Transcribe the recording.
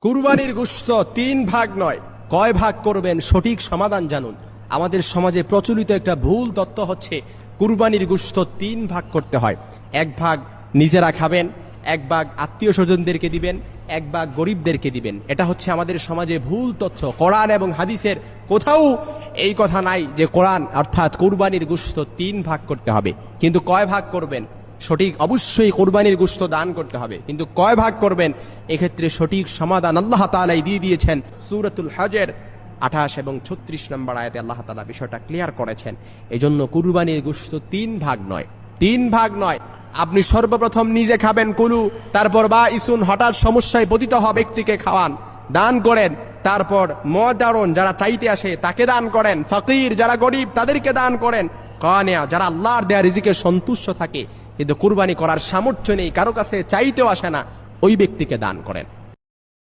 কুরবানির গোশত তিন ভাগ নয়, কয় ভাগ করবেন সঠিক সমাধান জানুন। আমাদের সমাজে প্রচলিত একটা ভুল তত্ত্ব হচ্ছে কুরবানির গোশত তিন ভাগ করতে হয়। এক ভাগ নিজেরা খাবেন, এক ভাগ আত্মীয় স্বজনদেরকে দিবেন, এক ভাগ গরিবদেরকে দিবেন। এটা হচ্ছে আমাদের সমাজে ভুল তথ্য। কোরআন এবং হাদিসের কোথাও এই কথা নাই যে কোরআন অর্থাৎ কুরবানির গোশত তিন ভাগ করতে হবে। কিন্তু কয় ভাগ করবেন সঠিক, অবশ্যই কুরবানির গোশত দান করতে হবে, কিন্তু কয় ভাগ করবেন এক্ষেত্রে সঠিক সমাধান আল্লাহ তাআলাই দিয়ে দিয়েছেন। সূরাতুল হজের 28 এবং 36 নম্বর আয়াতে আল্লাহ তাআলা বিষয়টা ক্লিয়ার করেছেন। এজন্য কুরবানির গোশত তিন ভাগ নয়, তিন ভাগ নয়। আপনি সর্বপ্রথম নিজে খাবেন কুলু, তারপর বা ইসুন হঠাৎ সমস্যায় পতিত হওয়া ব্যক্তিকে খাওয়ান, দান করেন, তারপর মদারুন যারা চাইতে আসে তাকে দান করেন, ফকির যারা গরিব তাদেরকে দান করেন, কানিয়া যারা আল্লাহর দেয়া রিজিকে সন্তুষ্ট থাকে কিন্তু কুরবানি করার সামর্থ্য নেই, কারো কাছে চাইতেও আসে না, ওই ব্যক্তিকে দান করেন।